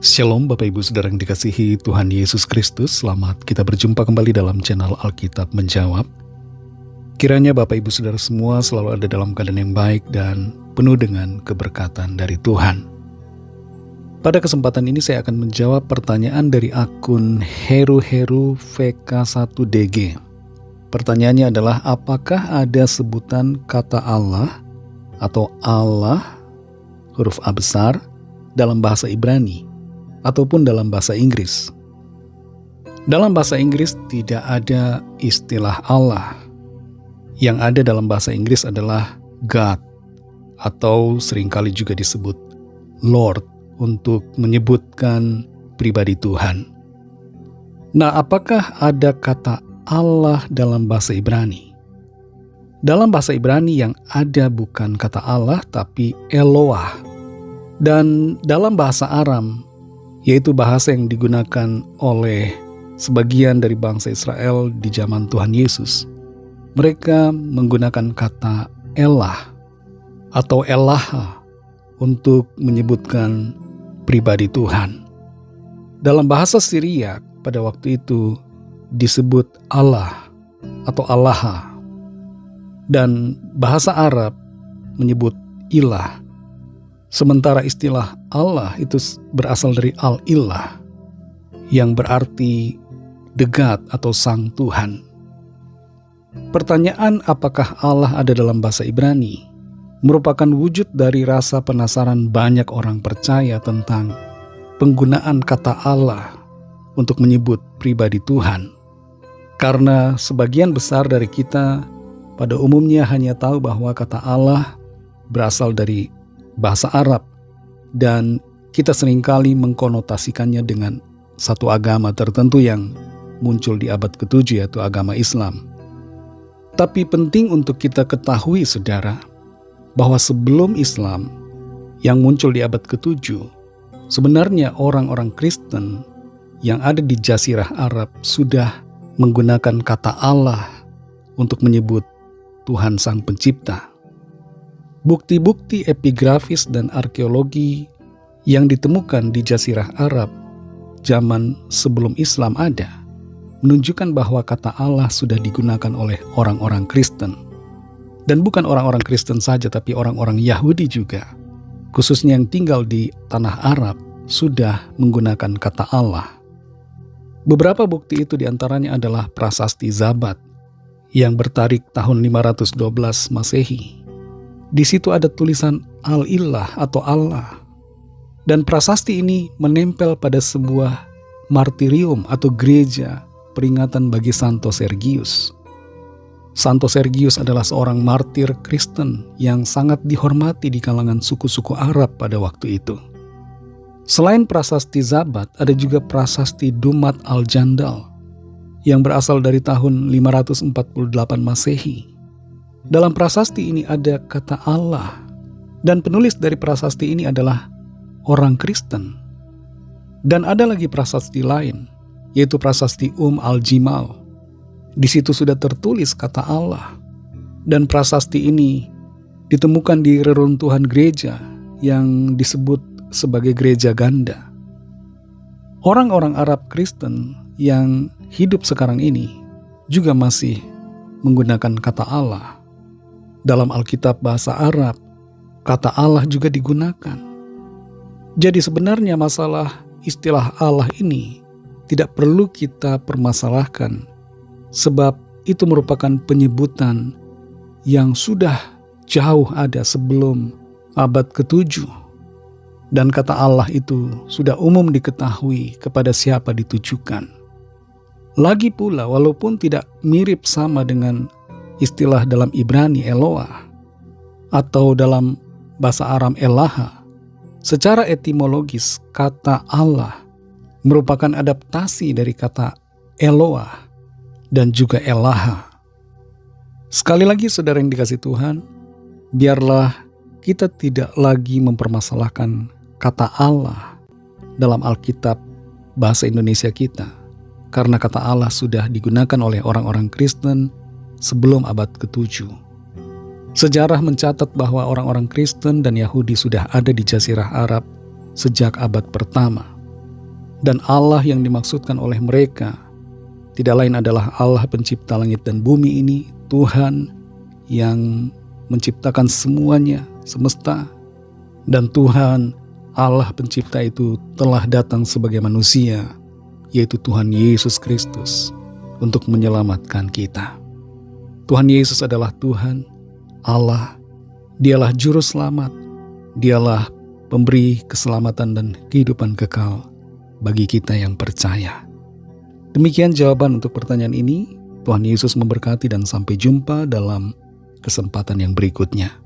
Shalom Bapak Ibu Saudara yang dikasihi Tuhan Yesus Kristus. Selamat kita berjumpa kembali dalam channel Alkitab Menjawab. Kiranya Bapak Ibu Saudara semua selalu ada dalam keadaan yang baik dan penuh dengan keberkatan dari Tuhan. Pada kesempatan ini saya akan menjawab pertanyaan dari akun Heru VK1DG. Pertanyaannya adalah, apakah ada sebutan kata Allah atau Allah huruf A besar dalam bahasa Ibrani ataupun dalam bahasa Inggris? Dalam bahasa Inggris tidak ada istilah Allah. Yang ada dalam bahasa Inggris adalah God, atau seringkali juga disebut Lord untuk menyebutkan pribadi Tuhan. Nah, apakah ada kata Allah dalam bahasa Ibrani? Dalam bahasa Ibrani yang ada bukan kata Allah tapi Eloah. Dan dalam bahasa Aram, yaitu bahasa yang digunakan oleh sebagian dari bangsa Israel di zaman Tuhan Yesus, mereka menggunakan kata Elah atau Elaha untuk menyebutkan pribadi Tuhan. Dalam bahasa Syriac pada waktu itu disebut Allah atau Allaha, dan bahasa Arab menyebut Ilah. Sementara istilah Allah itu berasal dari Al-Ilah, yang berarti the God atau Sang Tuhan. Pertanyaan apakah Allah ada dalam bahasa Ibrani merupakan wujud dari rasa penasaran banyak orang percaya tentang penggunaan kata Allah untuk menyebut pribadi Tuhan. Karena sebagian besar dari kita pada umumnya hanya tahu bahwa kata Allah berasal dari bahasa Arab, dan kita seringkali mengkonotasikannya dengan satu agama tertentu yang muncul di abad ke-7, yaitu agama Islam. Tapi penting untuk kita ketahui, saudara, bahwa sebelum Islam yang muncul di abad ke-7, sebenarnya orang-orang Kristen yang ada di Jazirah Arab sudah menggunakan kata Allah untuk menyebut Tuhan Sang Pencipta. Bukti-bukti epigrafis dan arkeologi yang ditemukan di Jazirah Arab zaman sebelum Islam ada menunjukkan bahwa kata Allah sudah digunakan oleh orang-orang Kristen. Dan bukan orang-orang Kristen saja, tapi orang-orang Yahudi juga, khususnya yang tinggal di tanah Arab, sudah menggunakan kata Allah. Beberapa bukti itu diantaranya adalah prasasti Zabat yang bertarik tahun 512 Masehi. Di situ ada tulisan Al-Ilah atau Allah. Dan prasasti ini menempel pada sebuah martirium atau gereja peringatan bagi Santo Sergius. Santo Sergius adalah seorang martir Kristen yang sangat dihormati di kalangan suku-suku Arab pada waktu itu. Selain prasasti Zabat, ada juga prasasti Dumat Al-Jandal yang berasal dari tahun 548 Masehi. Dalam prasasti ini ada kata Allah, dan penulis dari prasasti ini adalah orang Kristen. Dan ada lagi prasasti lain, yaitu prasasti Al-Jimal. Di situ sudah tertulis kata Allah, dan prasasti ini ditemukan di reruntuhan gereja yang disebut sebagai gereja ganda. Orang-orang Arab Kristen yang hidup sekarang ini juga masih menggunakan kata Allah. Dalam Alkitab bahasa Arab, kata Allah juga digunakan. Jadi sebenarnya masalah istilah Allah ini tidak perlu kita permasalahkan, sebab itu merupakan penyebutan yang sudah jauh ada sebelum abad ke-7. Dan kata Allah itu sudah umum diketahui kepada siapa ditujukan. Lagi pula, walaupun tidak mirip sama dengan istilah dalam Ibrani Eloah atau dalam bahasa Aram Elaha, secara etimologis kata Allah merupakan adaptasi dari kata Eloah dan juga Elaha. Sekali lagi, saudara yang dikasihi Tuhan, biarlah kita tidak lagi mempermasalahkan kata Allah dalam Alkitab bahasa Indonesia kita, karena kata Allah sudah digunakan oleh orang-orang Kristen sebelum abad ke-7. Sejarah mencatat bahwa orang-orang Kristen dan Yahudi sudah ada di Jazirah Arab sejak abad pertama. Dan Allah yang dimaksudkan oleh mereka tidak lain adalah Allah pencipta langit dan bumi ini, Tuhan yang menciptakan semuanya, semesta. Dan Tuhan Allah pencipta itu telah datang sebagai manusia, yaitu Tuhan Yesus Kristus, untuk menyelamatkan kita. Tuhan Yesus adalah Tuhan, Allah, Dialah Juru Selamat, Dialah pemberi keselamatan dan kehidupan kekal bagi kita yang percaya. Demikian jawaban untuk pertanyaan ini. Tuhan Yesus memberkati dan sampai jumpa dalam kesempatan yang berikutnya.